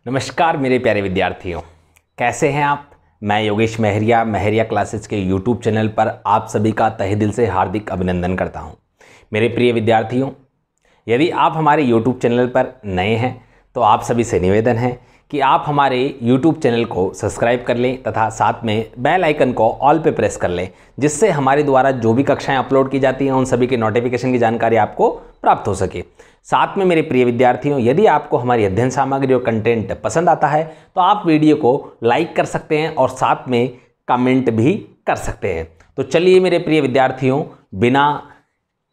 नमस्कार मेरे प्यारे विद्यार्थियों, कैसे हैं आप। मैं योगेश महरिया महरिया क्लासेस के यूट्यूब चैनल पर आप सभी का तहे दिल से हार्दिक अभिनंदन करता हूं। मेरे प्रिय विद्यार्थियों, यदि आप हमारे यूट्यूब चैनल पर नए हैं तो आप सभी से निवेदन है कि आप हमारे यूट्यूब चैनल को सब्सक्राइब कर लें तथा साथ में बेल आइकन को ऑल पे प्रेस कर लें, जिससे हमारे द्वारा जो भी कक्षाएं अपलोड की जाती हैं उन सभी के नोटिफिकेशन की जानकारी आपको प्राप्त हो सके। साथ में मेरे प्रिय विद्यार्थियों, यदि आपको हमारी अध्ययन सामग्री और कंटेंट पसंद आता है तो आप वीडियो को लाइक कर सकते हैं और साथ में कमेंट भी कर सकते हैं। तो चलिए मेरे प्रिय विद्यार्थियों, बिना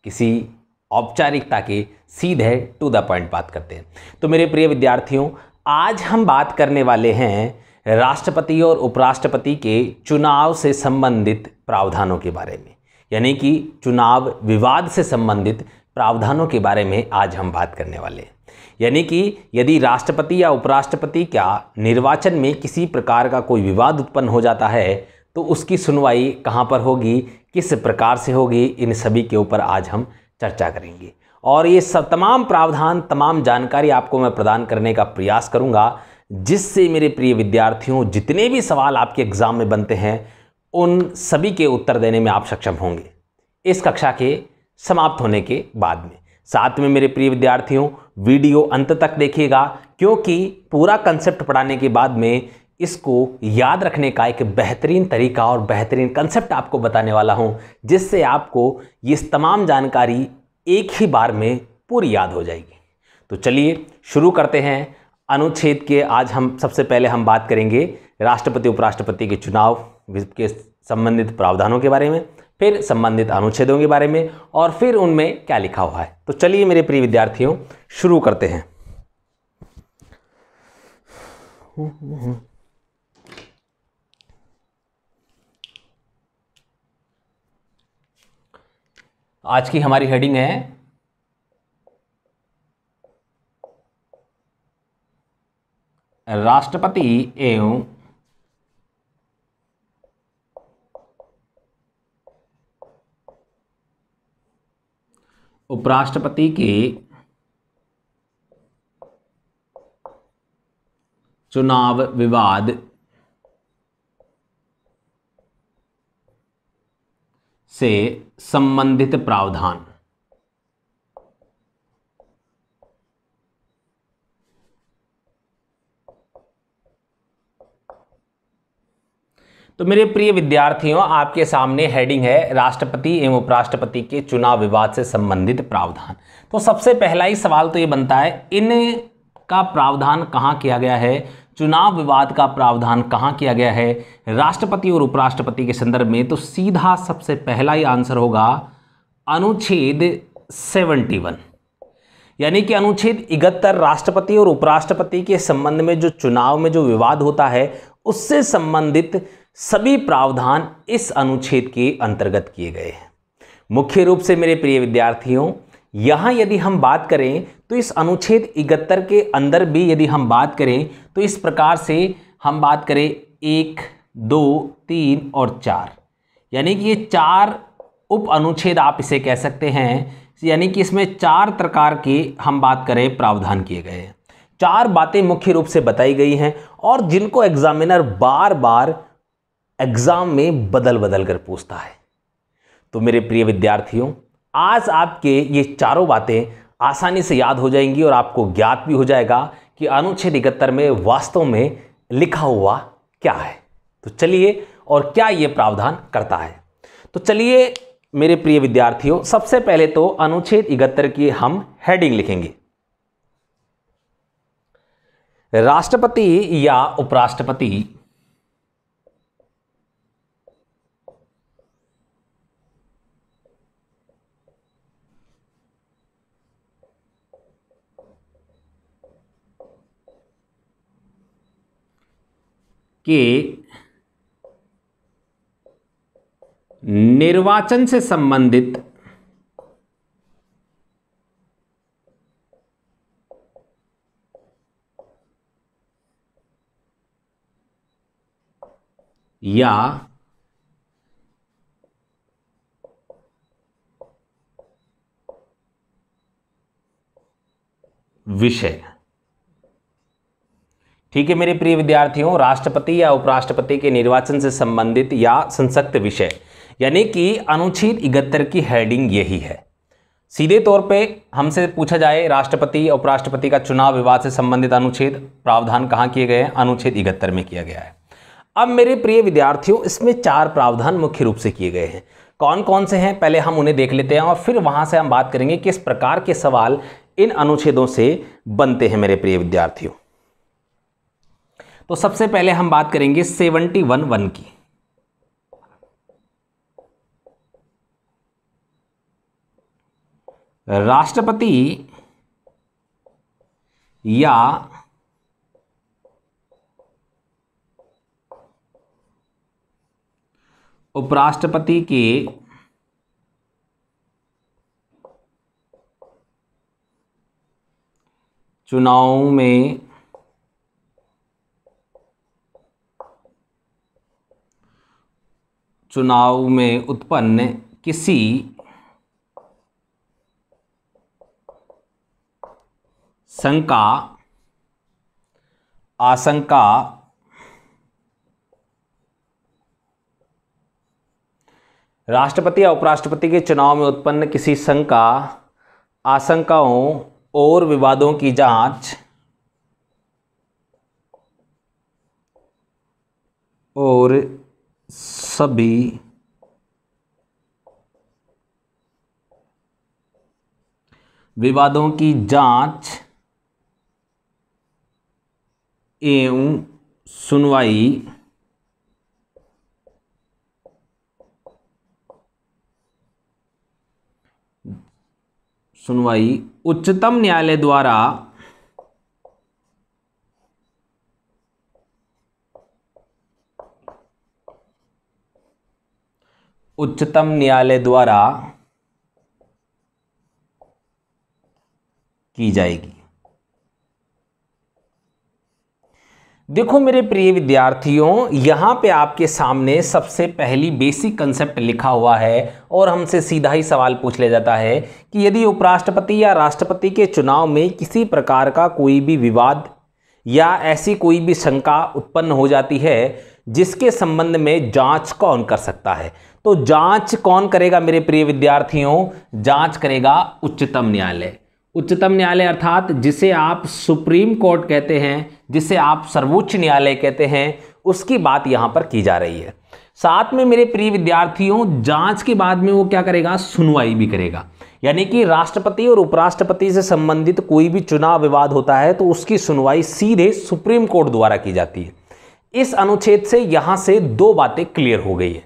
किसी औपचारिकता के सीधे टू द पॉइंट बात करते हैं। तो मेरे प्रिय विद्यार्थियों, आज हम बात करने वाले हैं राष्ट्रपति और उपराष्ट्रपति के चुनाव से संबंधित प्रावधानों के बारे में, यानी कि चुनाव विवाद से संबंधित प्रावधानों के बारे में आज हम बात करने वाले हैं। यानी कि यदि राष्ट्रपति या उपराष्ट्रपति का निर्वाचन में किसी प्रकार का कोई विवाद उत्पन्न हो जाता है तो उसकी सुनवाई कहाँ पर होगी, किस प्रकार से होगी, इन सभी के ऊपर आज हम चर्चा करेंगे। और ये सब तमाम प्रावधान, तमाम जानकारी आपको मैं प्रदान करने का प्रयास करूंगा, जिससे मेरे प्रिय विद्यार्थियों जितने भी सवाल आपके एग्जाम में बनते हैं उन सभी के उत्तर देने में आप सक्षम होंगे इस कक्षा के समाप्त होने के बाद में। साथ में मेरे प्रिय विद्यार्थियों, वीडियो अंत तक देखिएगा, क्योंकि पूरा कंसेप्ट पढ़ाने के बाद में इसको याद रखने का एक बेहतरीन तरीका और बेहतरीन कंसेप्ट आपको बताने वाला हूं, जिससे आपको ये तमाम जानकारी एक ही बार में पूरी याद हो जाएगी। तो चलिए शुरू करते हैं अनुच्छेद के। आज हम सबसे पहले हम बात करेंगे राष्ट्रपति उपराष्ट्रपति के चुनाव के संबंधित प्रावधानों के बारे में, फिर संबंधित अनुच्छेदों के बारे में, और फिर उनमें क्या लिखा हुआ है। तो चलिए मेरे प्रिय विद्यार्थियों शुरू करते हैं। आज की हमारी हेडिंग है राष्ट्रपति एवं उपराष्ट्रपति के चुनाव विवाद से संबंधित प्रावधान। तो मेरे प्रिय विद्यार्थियों, आपके सामने हेडिंग है राष्ट्रपति एवं उपराष्ट्रपति के चुनाव विवाद से संबंधित प्रावधान। तो सबसे पहला ही सवाल तो ये बनता है, इनका प्रावधान कहाँ किया गया है, चुनाव विवाद का प्रावधान कहाँ किया गया है राष्ट्रपति और उपराष्ट्रपति के संदर्भ में। तो सीधा सबसे पहला ही आंसर होगा अनुच्छेद 71, यानी कि अनुच्छेद 71 राष्ट्रपति और उपराष्ट्रपति के संबंध में जो चुनाव में जो विवाद होता है उससे संबंधित सभी प्रावधान इस अनुच्छेद के अंतर्गत किए गए हैं। मुख्य रूप से मेरे प्रिय विद्यार्थियों, यहां यदि हम बात करें तो इस अनुच्छेद 71 के अंदर भी यदि हम बात करें तो इस प्रकार से हम बात करें 1, 2, 3 और 4, यानी कि ये 4 उप अनुच्छेद आप इसे कह सकते हैं। यानी कि इसमें 4 प्रकार के हम बात करें प्रावधान किए गए हैं। 4 बातें मुख्य रूप से बताई गई हैं और जिनको एग्जामिनर बार बार एग्जाम में बदल बदल कर पूछता है। तो मेरे प्रिय विद्यार्थियों, आज आपके ये चारों बातें आसानी से याद हो जाएंगी और आपको ज्ञात भी हो जाएगा कि अनुच्छेद 71 में वास्तव में लिखा हुआ क्या है। तो चलिए, और क्या ये प्रावधान करता है। तो चलिए मेरे प्रिय विद्यार्थियों, सबसे पहले तो अनुच्छेद 71 की हम हेडिंग लिखेंगे, राष्ट्रपति या उपराष्ट्रपति के निर्वाचन से संबंधित या विषय ठीक है मेरे प्रिय विद्यार्थियों, राष्ट्रपति या उपराष्ट्रपति के निर्वाचन से संबंधित या संसक्त विषय यानी कि अनुच्छेद 71 की हेडिंग यही है। सीधे तौर पे हमसे पूछा जाए राष्ट्रपति और उपराष्ट्रपति का चुनाव विवाद से संबंधित अनुच्छेद प्रावधान कहाँ किए गए हैं? अनुच्छेद 71 में किया गया है। अब मेरे प्रिय विद्यार्थियों, इसमें 4 प्रावधान मुख्य रूप से किए गए हैं। कौन कौन से हैं पहले हम उन्हें देख लेते हैं और फिर वहां से हम बात करेंगे किस प्रकार के सवाल इन अनुच्छेदों से बनते हैं मेरे प्रिय विद्यार्थियों। तो सबसे पहले हम बात करेंगे 71(1) की। राष्ट्रपति या उपराष्ट्रपति के चुनाव में उत्पन्न किसी शंका, आशंका, राष्ट्रपति या उपराष्ट्रपति के चुनाव में उत्पन्न किसी शंका, आशंकाओं और विवादों की जांच और सभी विवादों की जांच एवं सुनवाई उच्चतम न्यायालय द्वारा की जाएगी। देखो मेरे प्रिय विद्यार्थियों, यहां पे आपके सामने सबसे पहली बेसिक कंसेप्ट लिखा हुआ है और हमसे सीधा ही सवाल पूछ लिया जाता है कि यदि उपराष्ट्रपति या राष्ट्रपति के चुनाव में किसी प्रकार का कोई भी विवाद या ऐसी कोई भी शंका उत्पन्न हो जाती है जिसके संबंध में जांच कौन कर सकता है, तो जांच कौन करेगा मेरे प्रिय विद्यार्थियों? जांच करेगा उच्चतम न्यायालय। उच्चतम न्यायालय अर्थात जिसे आप सुप्रीम कोर्ट कहते हैं, जिसे आप सर्वोच्च न्यायालय कहते हैं, उसकी बात यहां पर की जा रही है। साथ में मेरे प्रिय विद्यार्थियों, जांच के बाद में वो क्या करेगा? सुनवाई भी करेगा। यानी कि राष्ट्रपति और उपराष्ट्रपति से संबंधित कोई भी चुनाव विवाद होता है तो उसकी सुनवाई सीधे सुप्रीम कोर्ट द्वारा की जाती है। इस अनुच्छेद से यहां से 2 बातें क्लियर हो गई है।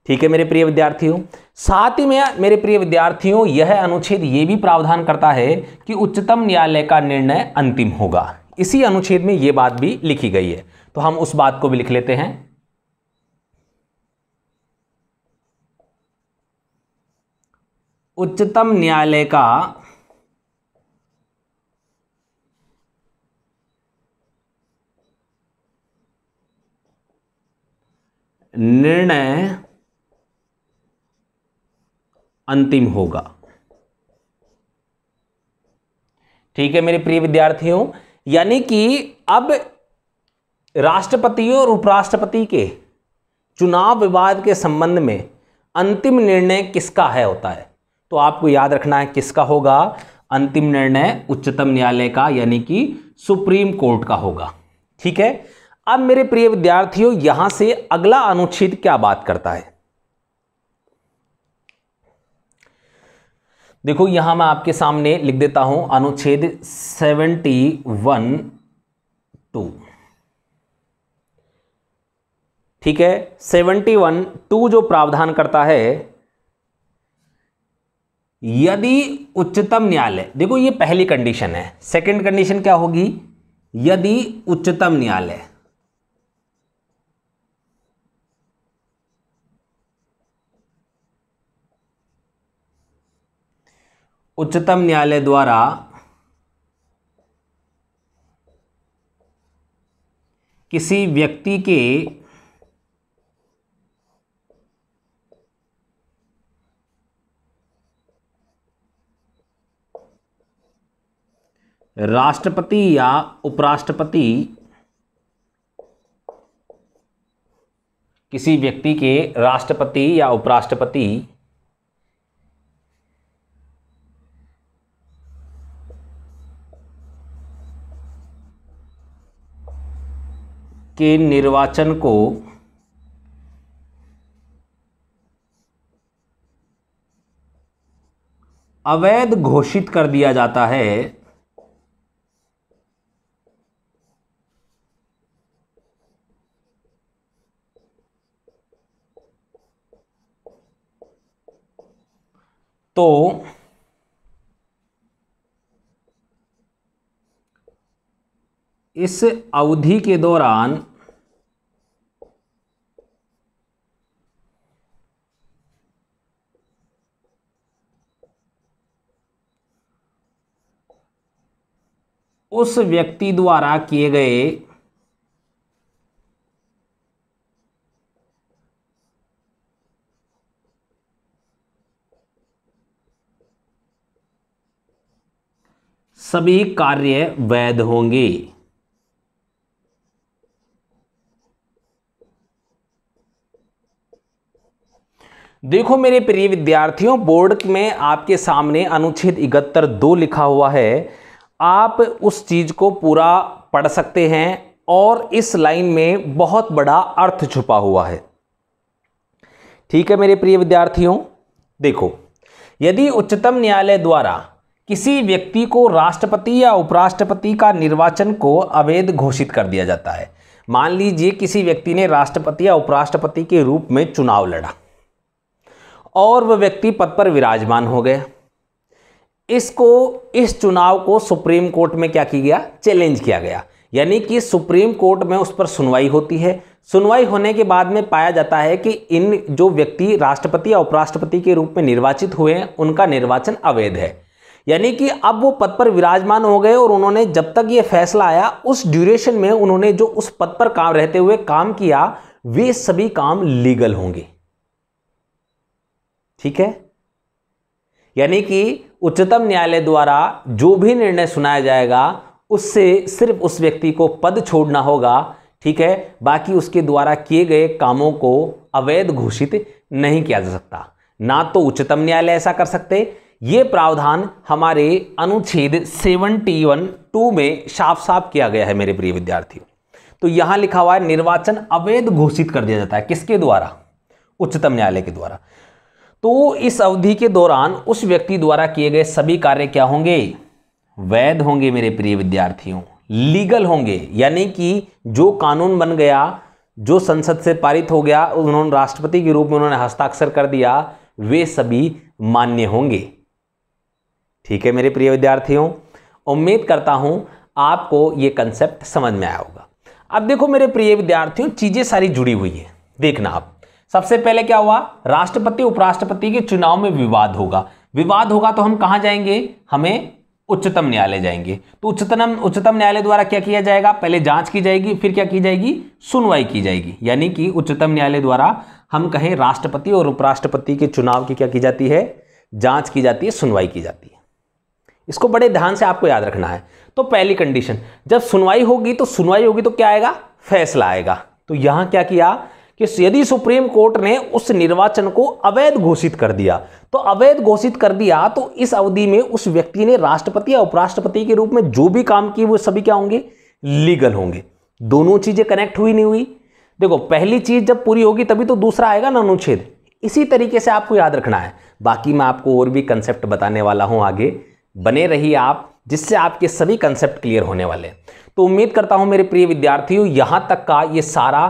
ठीक है मेरे प्रिय विद्यार्थियों, साथ ही में मेरे प्रिय विद्यार्थियों, यह अनुच्छेद यह भी प्रावधान करता है कि उच्चतम न्यायालय का निर्णय अंतिम होगा। इसी अनुच्छेद में यह बात भी लिखी गई है, तो हम उस बात को भी लिख लेते हैं। उच्चतम न्यायालय का निर्णय अंतिम होगा। ठीक है मेरे प्रिय विद्यार्थियों, यानी कि अब राष्ट्रपति और उपराष्ट्रपति के चुनाव विवाद के संबंध में अंतिम निर्णय किसका है होता है, तो आपको याद रखना है किसका होगा? अंतिम निर्णय उच्चतम न्यायालय का यानी कि सुप्रीम कोर्ट का होगा। ठीक है, अब मेरे प्रिय विद्यार्थियों, यहां से अगला अनुच्छेद क्या बात करता है? देखो यहां मैं आपके सामने लिख देता हूं अनुच्छेद 71(2). ठीक है, 71(2) जो प्रावधान करता है, यदि उच्चतम न्यायालय, देखो ये पहली कंडीशन है। सेकंड कंडीशन क्या होगी? यदि उच्चतम न्यायालय द्वारा किसी व्यक्ति के राष्ट्रपति या उपराष्ट्रपति किसी व्यक्ति के राष्ट्रपति या उपराष्ट्रपति के निर्वाचन को अवैध घोषित कर दिया जाता है, तो इस अवधि के दौरान उस व्यक्ति द्वारा किए गए सभी कार्य वैध होंगे। देखो मेरे प्रिय विद्यार्थियों, बोर्ड में आपके सामने अनुच्छेद 71(2) लिखा हुआ है। आप उस चीज को पूरा पढ़ सकते हैं और इस लाइन में बहुत बड़ा अर्थ छुपा हुआ है। ठीक है मेरे प्रिय विद्यार्थियों, देखो, यदि उच्चतम न्यायालय द्वारा किसी व्यक्ति को राष्ट्रपति या उपराष्ट्रपति का निर्वाचन को अवैध घोषित कर दिया जाता है, मान लीजिए किसी व्यक्ति ने राष्ट्रपति या उपराष्ट्रपति के रूप में चुनाव लड़ा और वह व्यक्ति पद पर विराजमान हो गया, इस चुनाव को सुप्रीम कोर्ट में क्या किया गया, चैलेंज किया गया, यानी कि सुप्रीम कोर्ट में उस पर सुनवाई होती है। सुनवाई होने के बाद में पाया जाता है कि इन जो व्यक्ति राष्ट्रपति या उपराष्ट्रपति के रूप में निर्वाचित हुए हैं उनका निर्वाचन अवैध है, यानी कि अब वो पद पर विराजमान हो गए और उन्होंने जब तक ये फैसला आया उस ड्यूरेशन में उन्होंने जो उस पद पर काम रहते हुए काम किया वे सभी काम लीगल होंगे। ठीक है, यानी कि उच्चतम न्यायालय द्वारा जो भी निर्णय सुनाया जाएगा उससे सिर्फ उस व्यक्ति को पद छोड़ना होगा। ठीक है, बाकी उसके द्वारा किए गए कामों को अवैध घोषित नहीं किया जा सकता। ना तो उच्चतम न्यायालय ऐसा कर सकते, ये प्रावधान हमारे अनुच्छेद 71(2) में साफ साफ किया गया है मेरे प्रिय विद्यार्थियों। तो यहां लिखा हुआ है निर्वाचन अवैध घोषित कर दिया जाता है, किसके द्वारा, उच्चतम न्यायालय के द्वारा। तो इस अवधि के दौरान उस व्यक्ति द्वारा किए गए सभी कार्य क्या होंगे, वैध होंगे मेरे प्रिय विद्यार्थियों, लीगल होंगे, यानी कि जो कानून बन गया, जो संसद से पारित हो गया, उन्होंने राष्ट्रपति के रूप में उन्होंने हस्ताक्षर कर दिया, वे सभी मान्य होंगे। ठीक है मेरे प्रिय विद्यार्थियों, उम्मीद करता हूं आपको ये कंसेप्ट समझ में आया होगा। अब देखो मेरे प्रिय विद्यार्थियों, चीजें सारी जुड़ी हुई है, देखना आप। सबसे पहले क्या हुआ, राष्ट्रपति उपराष्ट्रपति के चुनाव में विवाद होगा। विवाद होगा तो हम कहां जाएंगे, हमें उच्चतम न्यायालय जाएंगे। तो उच्चतम न्यायालय द्वारा क्या किया जाएगा, पहले जांच की जाएगी, फिर क्या की जाएगी, सुनवाई की जाएगी। यानी कि उच्चतम न्यायालय द्वारा हम कहें राष्ट्रपति और उपराष्ट्रपति के चुनाव की क्या की जाती है, जांच की जाती है, सुनवाई की जाती है। इसको बड़े ध्यान से आपको याद रखना है। तो पहली कंडीशन, जब सुनवाई होगी तो क्या आएगा, फैसला आएगा। तो यहां क्या किया कि यदि सुप्रीम कोर्ट ने उस निर्वाचन को अवैध घोषित कर दिया, तो अवैध घोषित कर दिया तो इस अवधि में उस व्यक्ति ने राष्ट्रपति या उपराष्ट्रपति के रूप में जो भी काम किए वो सभी क्या होंगे, लीगल होंगे। दोनों चीजें कनेक्ट हुई नहीं हुई। देखो पहली चीज जब पूरी होगी तभी तो दूसरा आएगा ना अनुच्छेद। इसी तरीके से आपको याद रखना है। बाकी मैं आपको और भी कंसेप्ट बताने वाला हूं आगे, बने रहिए आप, जिससे आपके सभी कंसेप्ट क्लियर होने वाले हैं। तो उम्मीद करता हूं मेरे प्रिय विद्यार्थियों यहां तक का ये सारा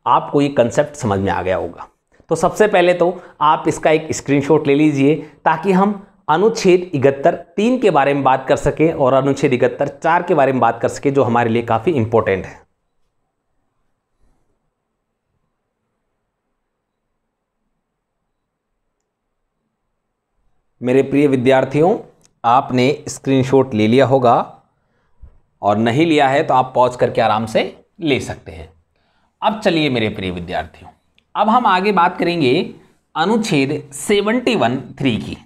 आपको ये कंसेप्ट समझ में आ गया होगा। तो सबसे पहले तो आप इसका एक स्क्रीनशॉट ले लीजिए ताकि हम अनुच्छेद 71(3) के बारे में बात कर सकें और अनुच्छेद 71(4) के बारे में बात कर सकें, जो हमारे लिए काफी इंपॉर्टेंट है। मेरे प्रिय विद्यार्थियों, आपने स्क्रीनशॉट ले लिया होगा और नहीं लिया है तो आप पॉज करके आराम से ले सकते हैं। अब चलिए मेरे प्रिय विद्यार्थियों, अब हम आगे बात करेंगे अनुच्छेद 71(3) की।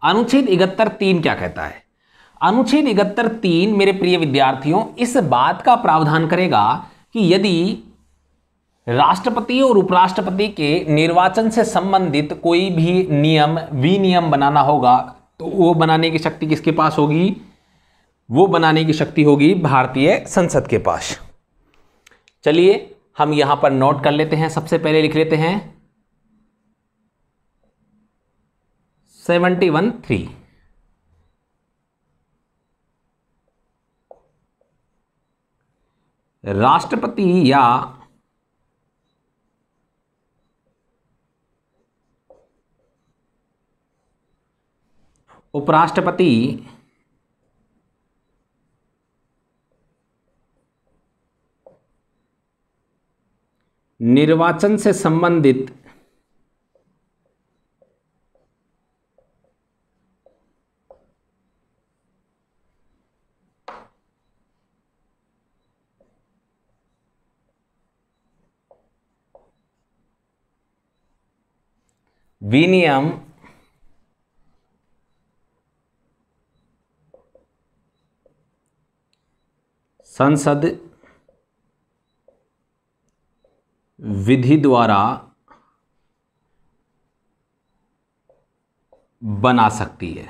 अनुच्छेद 71(3) क्या कहता है। अनुच्छेद 71(3) मेरे प्रिय विद्यार्थियों इस बात का प्रावधान करेगा कि यदि राष्ट्रपति और उपराष्ट्रपति के निर्वाचन से संबंधित कोई भी नियम, विनियम बनाना होगा तो वो बनाने की शक्ति किसके पास होगी? वो बनाने की शक्ति होगी भारतीय संसद के पास। चलिए हम यहां पर नोट कर लेते हैं। सबसे पहले लिख लेते हैं 71(3). राष्ट्रपति या उपराष्ट्रपति निर्वाचन से संबंधित विनियम संसद विधि द्वारा बना सकती है।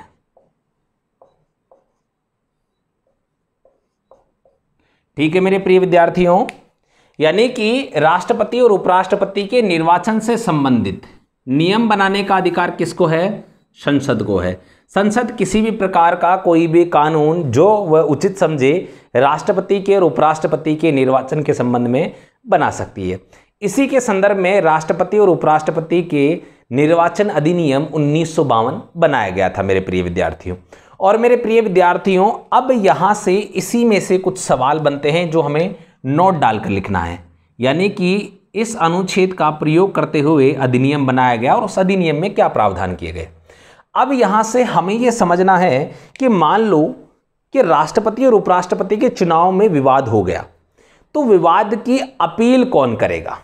ठीक है मेरे प्रिय विद्यार्थियों, यानी कि राष्ट्रपति और उपराष्ट्रपति के निर्वाचन से संबंधित नियम बनाने का अधिकार किसको है? संसद को है। संसद किसी भी प्रकार का कोई भी कानून जो वह उचित समझे राष्ट्रपति के और उपराष्ट्रपति के निर्वाचन के संबंध में बना सकती है। इसी के संदर्भ में राष्ट्रपति और उपराष्ट्रपति के निर्वाचन अधिनियम 1952 बनाया गया था मेरे प्रिय विद्यार्थियों। और मेरे प्रिय विद्यार्थियों, अब यहाँ से इसी में से कुछ सवाल बनते हैं जो हमें नोट डालकर लिखना है। यानी कि इस अनुच्छेद का प्रयोग करते हुए अधिनियम बनाया गया और उस अधिनियम में क्या प्रावधान किए गए। अब यहाँ से हमें यह समझना है कि मान लो कि राष्ट्रपति और उपराष्ट्रपति के चुनाव में विवाद हो गया, तो विवाद की अपील कौन करेगा?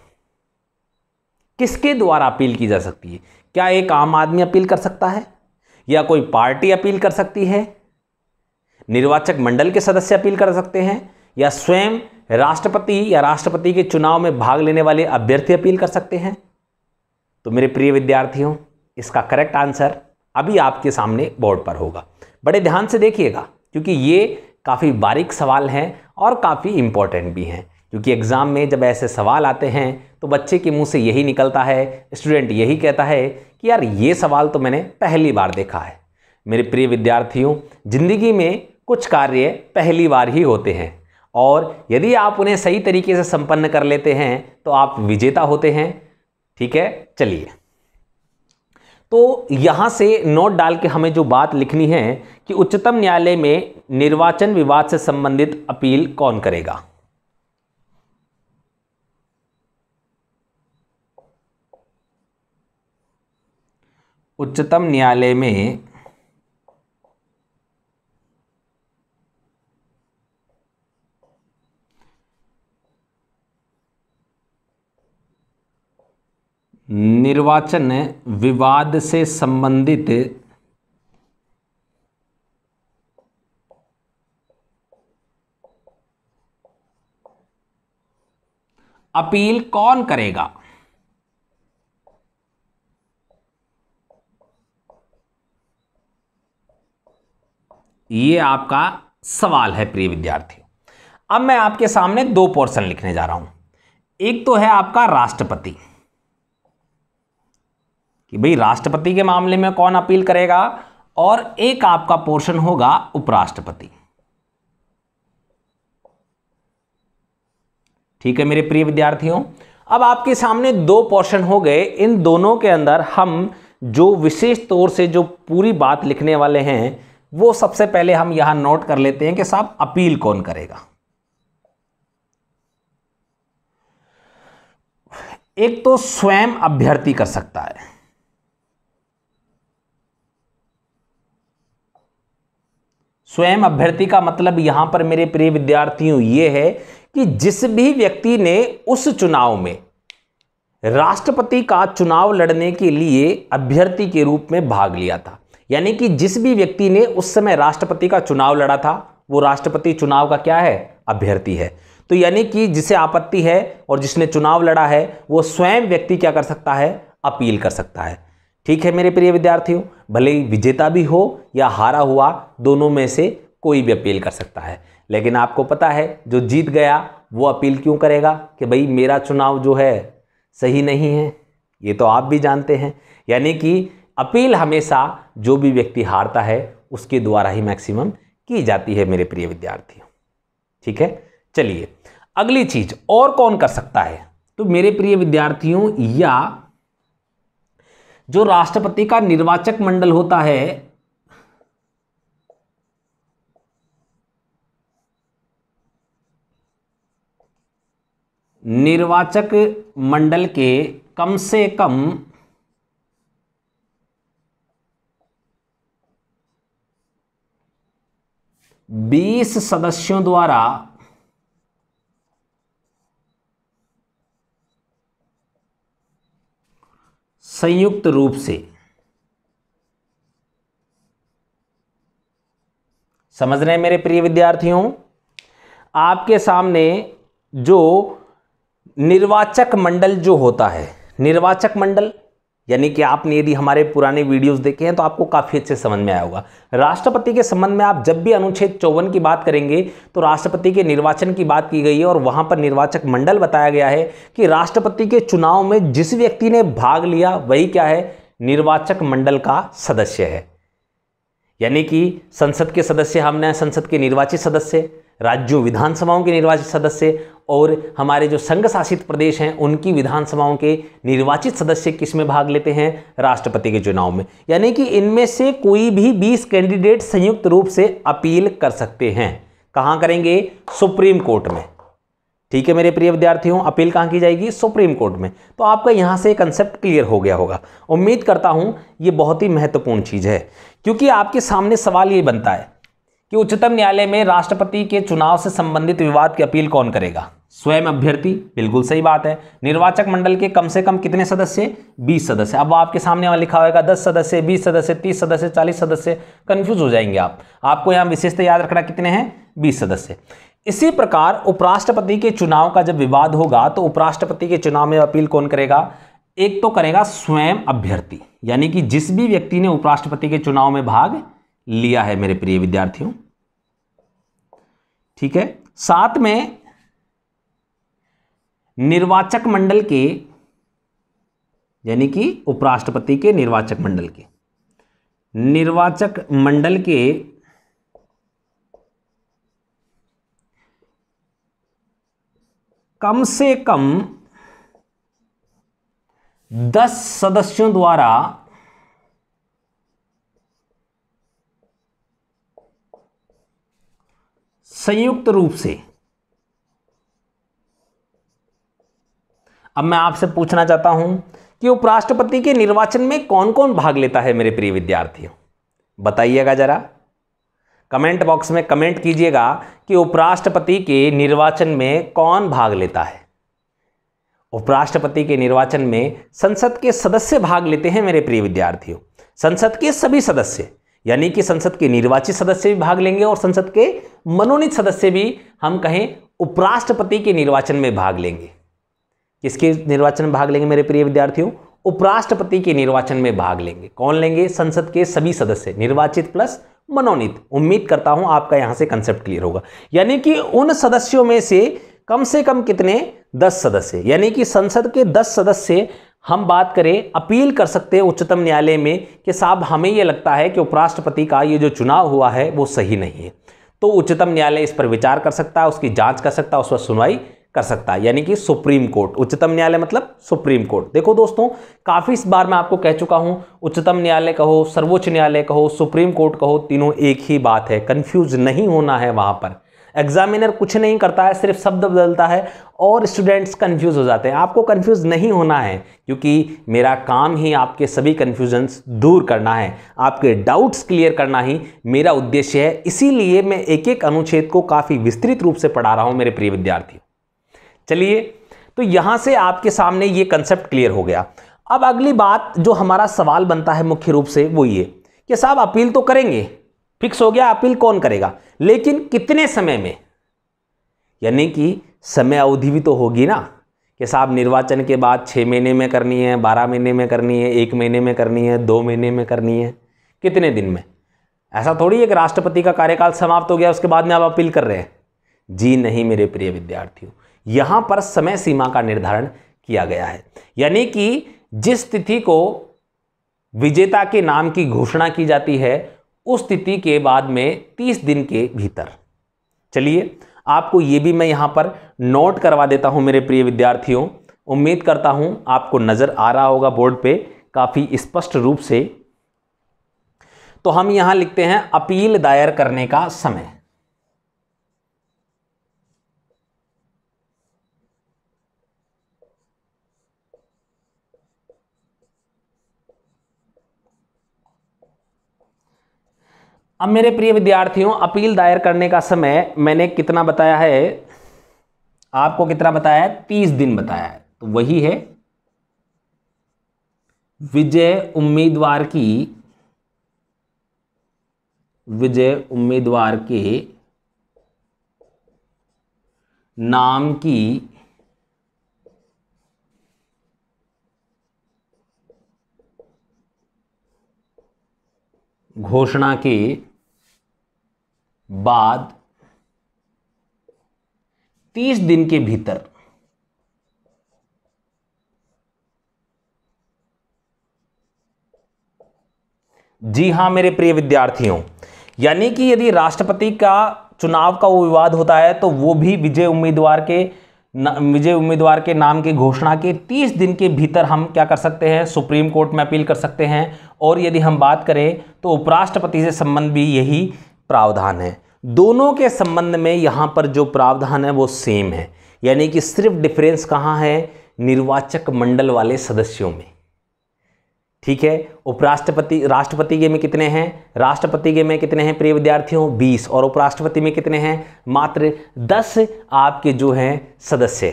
किसके द्वारा अपील की जा सकती है? क्या एक आम आदमी अपील कर सकता है या कोई पार्टी अपील कर सकती है? निर्वाचक मंडल के सदस्य अपील कर सकते हैं या स्वयं राष्ट्रपति या राष्ट्रपति के चुनाव में भाग लेने वाले अभ्यर्थी अपील कर सकते हैं? तो मेरे प्रिय विद्यार्थियों, इसका करेक्ट आंसर अभी आपके सामने बोर्ड पर होगा। बड़े ध्यान से देखिएगा क्योंकि ये काफ़ी बारीक सवाल हैं और काफ़ी इंपॉर्टेंट भी हैं। क्योंकि एग्ज़ाम में जब ऐसे सवाल आते हैं तो बच्चे के मुंह से यही निकलता है, स्टूडेंट यही कहता है कि यार ये सवाल तो मैंने पहली बार देखा है। मेरे प्रिय विद्यार्थियों, ज़िंदगी में कुछ कार्य पहली बार ही होते हैं और यदि आप उन्हें सही तरीके से संपन्न कर लेते हैं तो आप विजेता होते हैं। ठीक है, चलिए तो यहाँ से नोट डाल के हमें जो बात लिखनी है कि उच्चतम न्यायालय में निर्वाचन विवाद से संबंधित अपील कौन करेगा? उच्चतम न्यायालय में निर्वाचन विवाद से संबंधित अपील कौन करेगा? ये आपका सवाल है प्रिय विद्यार्थियों। अब मैं आपके सामने दो पोर्शन लिखने जा रहा हूं। एक तो है आपका राष्ट्रपति कि भाई राष्ट्रपति के मामले में कौन अपील करेगा, और एक आपका पोर्शन होगा उपराष्ट्रपति। ठीक है मेरे प्रिय विद्यार्थियों, अब आपके सामने दो पोर्शन हो गए। इन दोनों के अंदर हम जो विशेष तौर से जो पूरी बात लिखने वाले हैं वो सबसे पहले हम यहां नोट कर लेते हैं कि साहब अपील कौन करेगा। एक तो स्वयं अभ्यर्थी कर सकता है, स्वयं अभ्यर्थी का मतलब यहां पर मेरे प्रिय विद्यार्थियों ये है कि जिस भी व्यक्ति ने उस चुनाव में राष्ट्रपति का चुनाव लड़ने के लिए अभ्यर्थी के रूप में भाग लिया था, यानी कि जिस भी व्यक्ति ने उस समय राष्ट्रपति का चुनाव लड़ा था वो राष्ट्रपति चुनाव का क्या है? अभ्यर्थी है। तो यानी कि जिसे आपत्ति है और जिसने चुनाव लड़ा है वो स्वयं व्यक्ति क्या कर सकता है, अपील कर सकता है। ठीक है मेरे प्रिय विद्यार्थियों, भले ही विजेता भी हो या हारा हुआ, दोनों में से कोई भी अपील कर सकता है। लेकिन आपको पता है जो जीत गया वो अपील क्यों करेगा कि भाई मेरा चुनाव जो है सही नहीं है, ये तो आप भी जानते हैं। यानी कि अपील हमेशा जो भी व्यक्ति हारता है उसके द्वारा ही मैक्सिमम की जाती है मेरे प्रिय विद्यार्थियों। ठीक है, चलिए अगली चीज और कौन कर सकता है, तो मेरे प्रिय विद्यार्थियों या जो राष्ट्रपति का निर्वाचक मंडल होता है, निर्वाचक मंडल के कम से कम 20 सदस्यों द्वारा संयुक्त रूप से, समझ रहे हैं मेरे प्रिय विद्यार्थियों, आपके सामने जो निर्वाचक मंडल जो होता है, निर्वाचक मंडल यानी कि आपने यदि हमारे पुराने वीडियोस देखे हैं तो आपको काफ़ी अच्छे समझ में आया होगा। राष्ट्रपति के संबंध में आप जब भी अनुच्छेद 54 की बात करेंगे तो राष्ट्रपति के निर्वाचन की बात की गई है और वहां पर निर्वाचक मंडल बताया गया है कि राष्ट्रपति के चुनाव में जिस व्यक्ति ने भाग लिया वही क्या है, निर्वाचक मंडल का सदस्य है। यानी कि संसद के सदस्य हमने संसद के निर्वाचित सदस्य, राज्यों विधानसभाओं के निर्वाचित सदस्य और हमारे जो संघ शासित प्रदेश हैं उनकी विधानसभाओं के निर्वाचित सदस्य किस में भाग लेते हैं, राष्ट्रपति के चुनाव में। यानी कि इनमें से कोई भी 20 कैंडिडेट संयुक्त रूप से अपील कर सकते हैं। कहां करेंगे, सुप्रीम कोर्ट में। ठीक है मेरे प्रिय विद्यार्थियों, अपील कहां की जाएगी, सुप्रीम कोर्ट में। तो आपका यहां से कंसेप्ट क्लियर हो गया होगा। उम्मीद करता हूं ये बहुत ही महत्वपूर्ण चीज है, क्योंकि आपके सामने सवाल ये बनता है कि उच्चतम न्यायालय में राष्ट्रपति के चुनाव से संबंधित विवाद की अपील कौन करेगा, स्वयं अभ्यर्थी। बिल्कुल सही बात है। निर्वाचक मंडल के कम से कम कितने सदस्य, 20 सदस्य। अब आपके सामने वहां लिखा होगा 10 सदस्य, 20 सदस्य, 30 सदस्य, 40 सदस्य, कंफ्यूज हो जाएंगे आप। आपको यहां विशेषता याद रखना कितने हैं, 20 सदस्य। इसी प्रकार उपराष्ट्रपति के चुनाव का जब विवाद होगा तो उपराष्ट्रपति के चुनाव में अपील कौन करेगा, एक तो करेगा स्वयं अभ्यर्थी, यानी कि जिस भी व्यक्ति ने उपराष्ट्रपति के चुनाव में भाग लिया है मेरे प्रिय विद्यार्थियों। ठीक है, साथ में निर्वाचक मंडल के, यानी कि उपराष्ट्रपति के निर्वाचक मंडल के, निर्वाचक मंडल के कम से कम 10 सदस्यों द्वारा संयुक्त रूप से। अब मैं आपसे पूछना चाहता हूं कि उपराष्ट्रपति के निर्वाचन में कौन कौन भाग लेता है मेरे प्रिय विद्यार्थियों, बताइएगा जरा कमेंट बॉक्स में कमेंट कीजिएगा कि उपराष्ट्रपति के निर्वाचन में कौन भाग लेता है। उपराष्ट्रपति के निर्वाचन में संसद के सदस्य भाग लेते हैं मेरे प्रिय विद्यार्थियों, संसद के सभी सदस्य, यानी कि संसद के निर्वाचित सदस्य भी भाग लेंगे और संसद के मनोनीत सदस्य भी हम कहें उपराष्ट्रपति के निर्वाचन में भाग लेंगे। किसके निर्वाचन में भाग लेंगे मेरे प्रिय विद्यार्थियों, उपराष्ट्रपति के निर्वाचन में भाग लेंगे। कौन लेंगे, संसद के सभी सदस्य, निर्वाचित प्लस मनोनीत। उम्मीद करता हूं आपका यहां से कंसेप्ट क्लियर होगा। यानी कि उन सदस्यों में से कम कितने, 10 सदस्य, यानी कि संसद के 10 सदस्य हम बात करें अपील कर सकते हैं उच्चतम न्यायालय में कि साहब हमें यह लगता है कि उपराष्ट्रपति का ये जो चुनाव हुआ है वो सही नहीं है। तो उच्चतम न्यायालय इस पर विचार कर सकता है, उसकी जांच कर सकता है, उस पर सुनवाई कर सकता है, यानी कि सुप्रीम कोर्ट। उच्चतम न्यायालय मतलब सुप्रीम कोर्ट। देखो दोस्तों, काफी इस बार मैं आपको कह चुका हूं, उच्चतम न्यायालय कहो, सर्वोच्च न्यायालय कहो, सुप्रीम कोर्ट कहो, तीनों एक ही बात है। कंफ्यूज नहीं होना है। वहां पर एग्जामिनर कुछ नहीं करता है, सिर्फ शब्द बदलता है और स्टूडेंट्स कंफ्यूज हो जाते हैं। आपको कंफ्यूज नहीं होना है, क्योंकि मेरा काम ही आपके सभी कंफ्यूजन्स दूर करना है, आपके डाउट्स क्लियर करना ही मेरा उद्देश्य है। इसीलिए मैं एक एक अनुच्छेद को काफी विस्तृत रूप से पढ़ा रहा हूं मेरे प्रिय विद्यार्थी। चलिए, तो यहां से आपके सामने ये कंसेप्ट क्लियर हो गया। अब अगली बात जो हमारा सवाल बनता है मुख्य रूप से वो ये कि साहब अपील तो करेंगे, फिक्स हो गया अपील कौन करेगा, लेकिन कितने समय में, यानी कि समय अवधि भी तो होगी ना, कि साहब निर्वाचन के बाद 6 महीने में करनी है, 12 महीने में करनी है, 1 महीने में करनी है, 2 महीने में करनी है, कितने दिन में? ऐसा थोड़ी है कि राष्ट्रपति का कार्यकाल समाप्त हो गया उसके बाद में आप अपील कर रहे हैं। जी नहीं मेरे प्रिय विद्यार्थियों, यहां पर समय सीमा का निर्धारण किया गया है, यानी कि जिस तिथि को विजेता के नाम की घोषणा की जाती है उस तिथि के बाद में 30 दिन के भीतर। चलिए आपको ये भी मैं यहां पर नोट करवा देता हूं मेरे प्रिय विद्यार्थियों, उम्मीद करता हूं आपको नजर आ रहा होगा बोर्ड पे काफी स्पष्ट रूप से। तो हम यहां लिखते हैं अपील दायर करने का समय। अब मेरे प्रिय विद्यार्थियों, अपील दायर करने का समय मैंने कितना बताया है, आपको कितना बताया है? 30 दिन बताया है। तो वही है विजय उम्मीदवार के नाम की घोषणा के बाद 30 दिन के भीतर जी हां मेरे प्रिय विद्यार्थियों, यानी कि यदि राष्ट्रपति का चुनाव का वो विवाद होता है तो वो भी विजय उम्मीदवार के नाम की घोषणा के 30 दिन के भीतर हम क्या कर सकते हैं? सुप्रीम कोर्ट में अपील कर सकते हैं। और यदि हम बात करें तो उपराष्ट्रपति से संबंध भी यही प्रावधान है। दोनों के संबंध में यहां पर जो प्रावधान है वो सेम है, यानी कि सिर्फ डिफरेंस कहां है? निर्वाचक मंडल वाले सदस्यों में। ठीक है, राष्ट्रपति के में कितने हैं? राष्ट्रपति के में कितने हैं प्रिय विद्यार्थियों? 20। और उपराष्ट्रपति में कितने हैं? मात्र 10 आपके जो हैं सदस्य।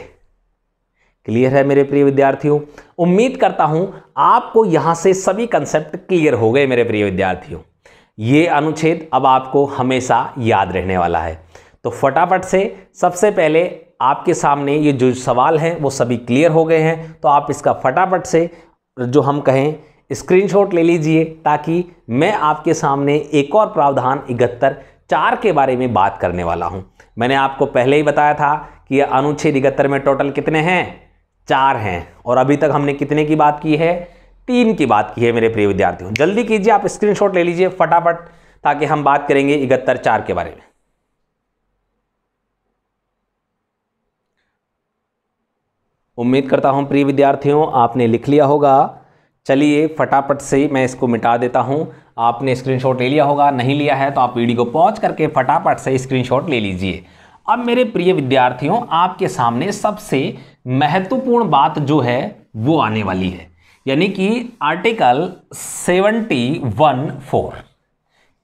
क्लियर है मेरे प्रिय विद्यार्थियों? उम्मीद करता हूं आपको यहां से सभी कंसेप्ट क्लियर हो गए मेरे प्रिय विद्यार्थियों। ये अनुच्छेद अब आपको हमेशा याद रहने वाला है। तो फटाफट से सबसे पहले आपके सामने ये जो सवाल हैं वो सभी क्लियर हो गए हैं, तो आप इसका फटाफट से जो हम कहें स्क्रीनशॉट ले लीजिए, ताकि मैं आपके सामने एक और प्रावधान 71(4) के बारे में बात करने वाला हूं। मैंने आपको पहले ही बताया था कि अनुच्छेद 71 में टोटल कितने हैं? 4 हैं, और अभी तक हमने कितने की बात की है? 3 की बात की है मेरे प्रिय विद्यार्थियों। जल्दी कीजिए, आप स्क्रीनशॉट ले लीजिए फटाफट, ताकि हम बात करेंगे 71(4) के बारे में। उम्मीद करता हूं प्रिय विद्यार्थियों आपने लिख लिया होगा। चलिए फटाफट से मैं इसको मिटा देता हूं। आपने स्क्रीनशॉट ले लिया होगा, नहीं लिया है तो आप वीडियो को पॉज करके फटाफट से स्क्रीनशॉट ले लीजिए। अब मेरे प्रिय विद्यार्थियों, आपके सामने सबसे महत्वपूर्ण बात जो है वो आने वाली है, यानी कि आर्टिकल 71(4)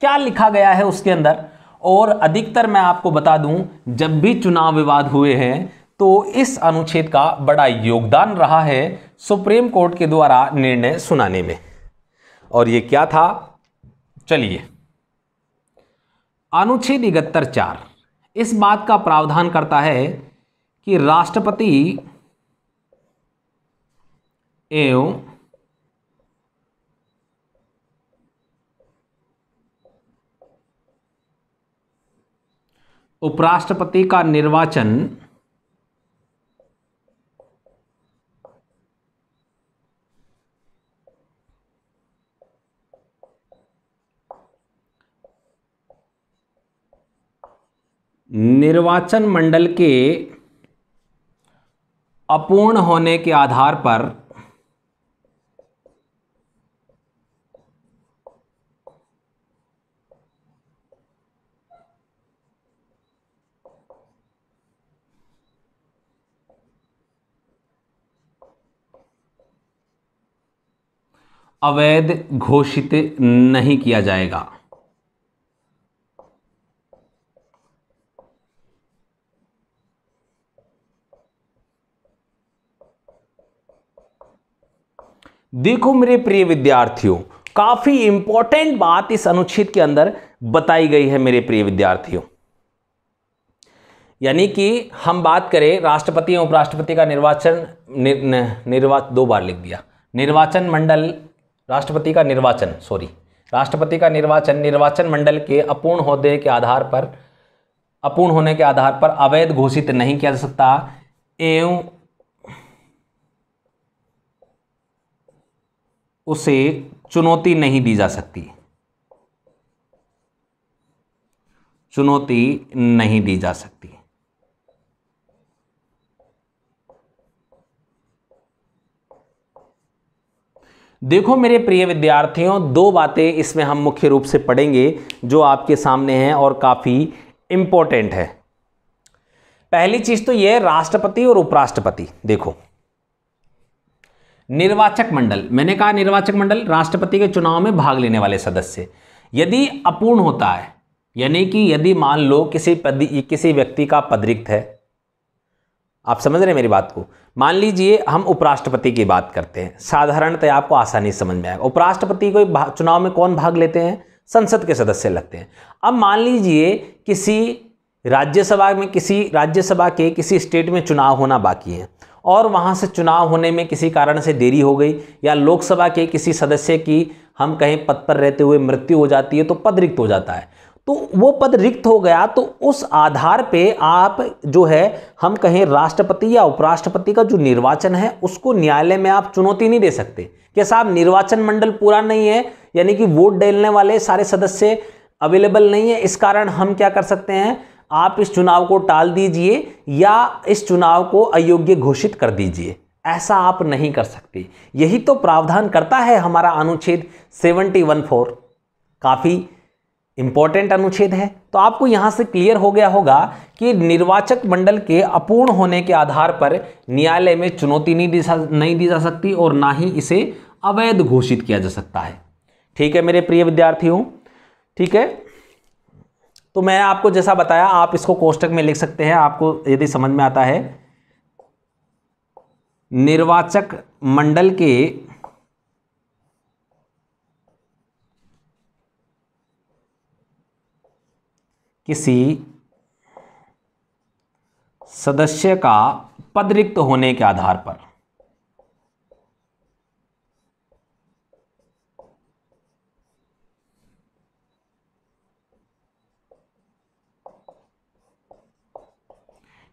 क्या लिखा गया है उसके अंदर। और अधिकतर मैं आपको बता दूं, जब भी चुनाव विवाद हुए हैं तो इस अनुच्छेद का बड़ा योगदान रहा है सुप्रीम कोर्ट के द्वारा निर्णय सुनाने में। और ये क्या था? चलिए, अनुच्छेद 71(4) इस बात का प्रावधान करता है कि राष्ट्रपति एवं उपराष्ट्रपति का निर्वाचन निर्वाचन मंडल के अपूर्ण होने के आधार पर अवैध घोषित नहीं किया जाएगा। देखो मेरे प्रिय विद्यार्थियों, काफी इंपॉर्टेंट बात इस अनुच्छेद के अंदर बताई गई है मेरे प्रिय विद्यार्थियों। यानी कि हम बात करें राष्ट्रपति और उपराष्ट्रपति का निर्वाचन, दो बार लिख दिया, निर्वाचन मंडल, राष्ट्रपति का निर्वाचन, राष्ट्रपति का निर्वाचन निर्वाचन मंडल के अपूर्ण होने के आधार पर अवैध घोषित नहीं किया जा सकता एवं उसे चुनौती नहीं दी जा सकती, चुनौती नहीं दी जा सकती। देखो मेरे प्रिय विद्यार्थियों, दो बातें इसमें हम मुख्य रूप से पढ़ेंगे जो आपके सामने हैं और काफी इंपॉर्टेंट है। पहली चीज तो यह राष्ट्रपति और उपराष्ट्रपति। देखो निर्वाचक मंडल, मैंने कहा निर्वाचक मंडल राष्ट्रपति के चुनाव में भाग लेने वाले सदस्य यदि अपूर्ण होता है, यानी कि यदि मान लो किसी व्यक्ति का पद रिक्त है, आप समझ रहे हैं मेरी बात को। मान लीजिए हम उपराष्ट्रपति की बात करते हैं, साधारणतः आपको आसानी से समझ में आएगा। उपराष्ट्रपति को चुनाव में कौन भाग लेते हैं? संसद के सदस्य लगते हैं। अब मान लीजिए किसी राज्यसभा के किसी स्टेट में चुनाव होना बाकी है और वहां से चुनाव होने में किसी कारण से देरी हो गई, या लोकसभा के किसी सदस्य की हम कहीं पद पर रहते हुए मृत्यु हो जाती है तो पद रिक्त हो जाता है। तो वो पद रिक्त हो गया तो उस आधार पे आप जो है हम कहें राष्ट्रपति या उपराष्ट्रपति का जो निर्वाचन है उसको न्यायालय में आप चुनौती नहीं दे सकते कि साहब निर्वाचन मंडल पूरा नहीं है, यानी कि वोट डालने वाले सारे सदस्य अवेलेबल नहीं है, इस कारण हम क्या कर सकते हैं, आप इस चुनाव को टाल दीजिए या इस चुनाव को अयोग्य घोषित कर दीजिए। ऐसा आप नहीं कर सकते। यही तो प्रावधान करता है हमारा अनुच्छेद 71(4), काफी इंपॉर्टेंट अनुच्छेद है। तो आपको यहां से क्लियर हो गया होगा कि निर्वाचक मंडल के अपूर्ण होने के आधार पर न्यायालय में चुनौती नहीं दी जा सकती और ना ही इसे अवैध घोषित किया जा सकता है। ठीक है मेरे प्रिय विद्यार्थियों, ठीक है। तो मैं आपको जैसा बताया आप इसको कोष्टक में लिख सकते हैं, आपको यदि समझ में आता है। निर्वाचक मंडल के किसी सदस्य का पद रिक्त होने के आधार पर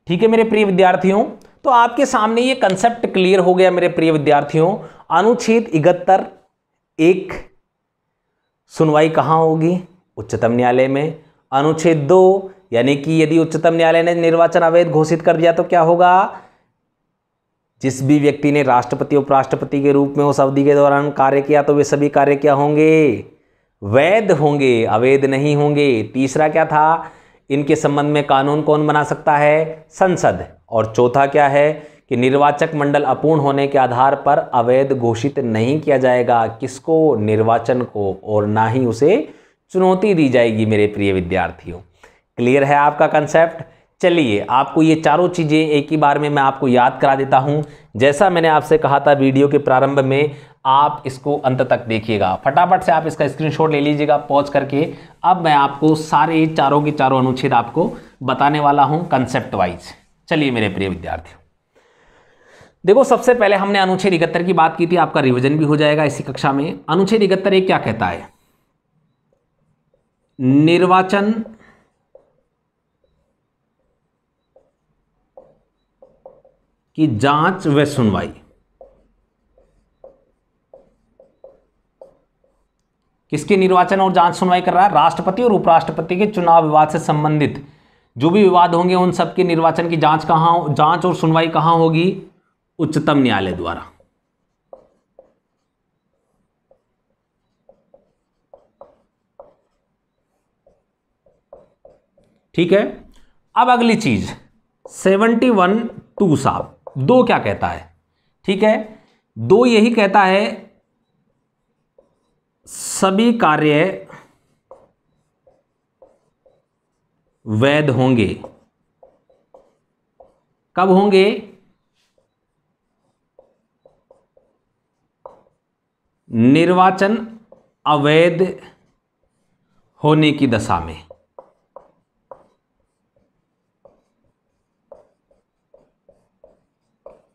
ठीक है मेरे प्रिय विद्यार्थियों। तो आपके सामने ये कंसेप्ट क्लियर हो गया मेरे प्रिय विद्यार्थियों। अनुच्छेद 71(1) सुनवाई कहां होगी? उच्चतम न्यायालय में। अनुच्छेद 2 यानी कि यदि उच्चतम न्यायालय ने निर्वाचन अवैध घोषित कर दिया तो क्या होगा? जिस भी व्यक्ति ने राष्ट्रपति उपराष्ट्रपति के रूप में उस अवधि के दौरान कार्य किया तो वे सभी कार्य क्या होंगे? वैध होंगे, अवैध नहीं होंगे। तीसरा क्या था? इनके संबंध में कानून कौन बना सकता है? संसद। और चौथा क्या है कि निर्वाचक मंडल अपूर्ण होने के आधार पर अवैध घोषित नहीं किया जाएगा, किसको? निर्वाचन को, और ना ही उसे चुनौती दी जाएगी मेरे प्रिय विद्यार्थियों। क्लियर है आपका कंसेप्ट? चलिए आपको ये चारों चीज़ें एक ही बार में मैं आपको याद करा देता हूं। जैसा मैंने आपसे कहा था वीडियो के प्रारंभ में, आप इसको अंत तक देखिएगा। फटाफट से आप इसका स्क्रीनशॉट ले लीजिएगा पॉज करके। अब मैं आपको सारे चारों के चारों अनुच्छेद आपको बताने वाला हूं कंसेप्ट वाइज। चलिए मेरे प्रिय विद्यार्थियों, देखो सबसे पहले हमने अनुच्छेद 71 की बात की थी, आपका रिवीजन भी हो जाएगा इसी कक्षा में। अनुच्छेद 71 क्या कहता है? निर्वाचन की जांच व सुनवाई किसके निर्वाचन और जांच सुनवाई कर रहा है? राष्ट्रपति और उपराष्ट्रपति के चुनाव विवाद से संबंधित जो भी विवाद होंगे उन सब के निर्वाचन की जांच और सुनवाई कहां होगी? उच्चतम न्यायालय द्वारा। ठीक है। अब अगली चीज 71(2) साहब 2 क्या कहता है? ठीक है, 2 यही कहता है सभी कार्य वैध होंगे। कब होंगे? निर्वाचन अवैध होने की दशा में।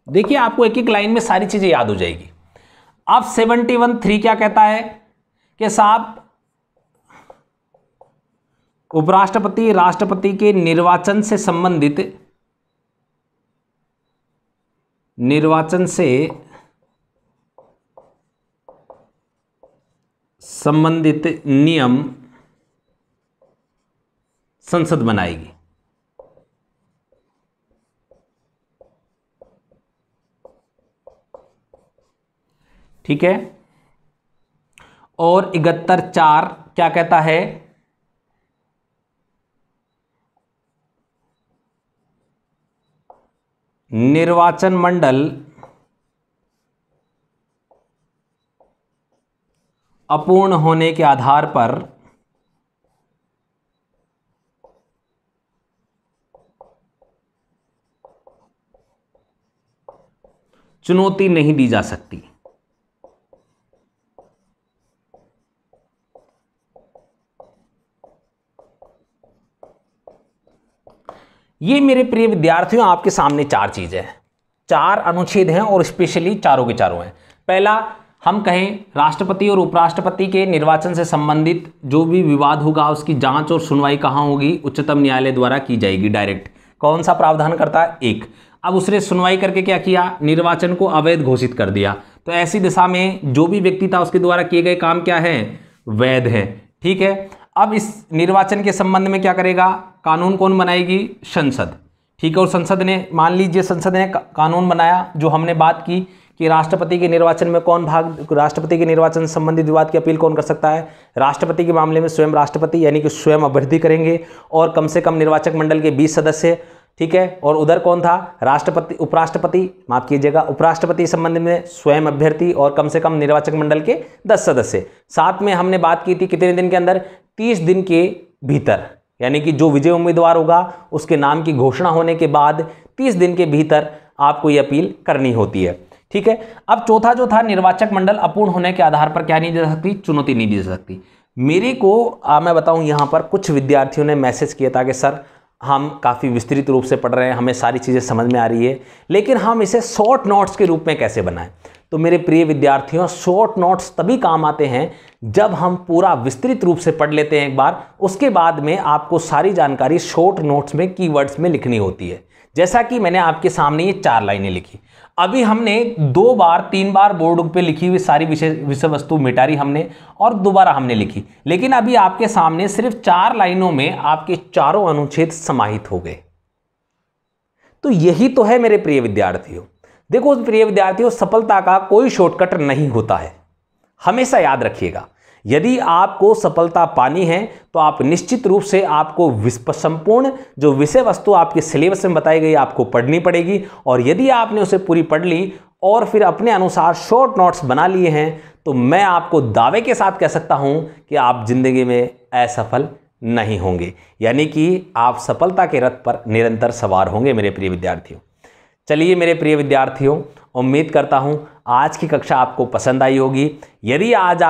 देखिए आपको एक एक लाइन में सारी चीजें याद हो जाएगी। अब 71(3) क्या कहता है कि साहब उपराष्ट्रपति राष्ट्रपति के निर्वाचन से संबंधित नियम संसद बनाएगी। ठीक है। और 71(4) क्या कहता है, निर्वाचन मंडल अपूर्ण होने के आधार पर चुनौती नहीं दी जा सकती। ये मेरे प्रिय विद्यार्थियों आपके सामने चार चीजें हैं, चार अनुच्छेद हैं और स्पेशली चारों के चारों हैं। पहला, हम कहें राष्ट्रपति और उपराष्ट्रपति के निर्वाचन से संबंधित जो भी विवाद होगा उसकी जांच और सुनवाई कहाँ होगी, उच्चतम न्यायालय द्वारा की जाएगी डायरेक्ट। कौन सा प्रावधान करता है, एक। अब उसने सुनवाई करके क्या किया, निर्वाचन को अवैध घोषित कर दिया। तो ऐसी दिशा में जो भी व्यक्ति था उसके द्वारा किए गए काम क्या है, वैध है। ठीक है। अब इस निर्वाचन के संबंध में क्या करेगा, कानून कौन बनाएगी, संसद। ठीक है। और संसद ने, मान लीजिए संसद ने कानून बनाया, जो हमने बात की कि राष्ट्रपति के निर्वाचन में कौन राष्ट्रपति के निर्वाचन से संबंधित विवाद की अपील कौन कर सकता है, राष्ट्रपति के मामले में स्वयं राष्ट्रपति, यानी कि स्वयं अभ्यर्थी करेंगे और कम से कम निर्वाचक मंडल के 20 सदस्य। ठीक है। और उधर कौन था, राष्ट्रपति, उपराष्ट्रपति, माफ कीजिएगा, उपराष्ट्रपति संबंध में स्वयं अभ्यर्थी और कम से कम निर्वाचक मंडल के 10 सदस्य। साथ में हमने बात की थी कितने दिन के अंदर, 30 दिन के भीतर, यानी कि जो विजय उम्मीदवार होगा उसके नाम की घोषणा होने के बाद 30 दिन के भीतर आपको ये अपील करनी होती है। ठीक है। अब चौथा जो था, निर्वाचक मंडल अपूर्ण होने के आधार पर क्या नहीं दे सकती, चुनौती नहीं दी जा सकती। मेरे को मैं बताऊं, यहां पर कुछ विद्यार्थियों ने मैसेज किया था कि सर हम काफ़ी विस्तृत रूप से पढ़ रहे हैं, हमें सारी चीज़ें समझ में आ रही है, लेकिन हम इसे शॉर्ट नोट्स के रूप में कैसे बनाएं। तो मेरे प्रिय विद्यार्थियों, शॉर्ट नोट्स तभी काम आते हैं जब हम पूरा विस्तृत रूप से पढ़ लेते हैं एक बार, उसके बाद में आपको सारी जानकारी शॉर्ट नोट्स में कीवर्ड्स में लिखनी होती है। जैसा कि मैंने आपके सामने ये 4 लाइनें लिखी, अभी हमने 2 बार 3 बार बोर्ड पे लिखी हुई सारी विषय वस्तु मिटारी हमने और दोबारा हमने लिखी, लेकिन अभी आपके सामने सिर्फ 4 लाइनों में आपके चारों अनुच्छेद समाहित हो गए। तो यही तो है मेरे प्रिय विद्यार्थियों। देखो प्रिय विद्यार्थियों, सफलता का कोई शॉर्टकट नहीं होता है, हमेशा याद रखिएगा। यदि आपको सफलता पानी है तो आप निश्चित रूप से आपको संपूर्ण जो विषय वस्तु आपके सिलेबस में बताई गई आपको पढ़नी पड़ेगी, और यदि आपने उसे पूरी पढ़ ली और फिर अपने अनुसार शॉर्ट नोट्स बना लिए हैं, तो मैं आपको दावे के साथ कह सकता हूं कि आप जिंदगी में असफल नहीं होंगे, यानी कि आप सफलता के रथ पर निरंतर सवार होंगे मेरे प्रिय विद्यार्थियों। चलिए मेरे प्रिय विद्यार्थियों, उम्मीद करता हूं आज की कक्षा आपको पसंद आई होगी। यदि आज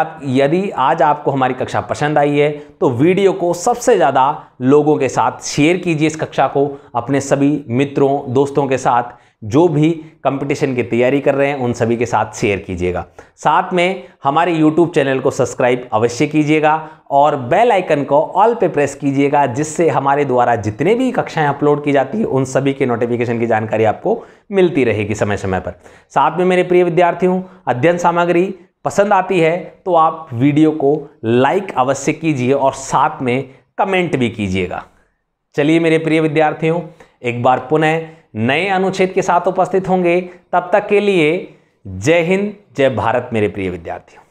आपको हमारी कक्षा पसंद आई है तो वीडियो को सबसे ज़्यादा लोगों के साथ शेयर कीजिए, इस कक्षा को अपने सभी मित्रों दोस्तों के साथ, जो भी कंपटीशन की तैयारी कर रहे हैं उन सभी के साथ शेयर कीजिएगा। साथ में हमारे YouTube चैनल को सब्सक्राइब अवश्य कीजिएगा और बेल आइकन को ऑल पे प्रेस कीजिएगा, जिससे हमारे द्वारा जितने भी कक्षाएं अपलोड की जाती हैं उन सभी के नोटिफिकेशन की जानकारी आपको मिलती रहेगी समय समय पर। साथ में मेरे प्रिय विद्यार्थियों, अध्ययन सामग्री पसंद आती है तो आप वीडियो को लाइक अवश्य कीजिए और साथ में कमेंट भी कीजिएगा। चलिए मेरे प्रिय विद्यार्थियों, एक बार पुनः नए अनुच्छेद के साथ उपस्थित होंगे। तब तक के लिए जय हिंद, जय भारत मेरे प्रिय विद्यार्थियों।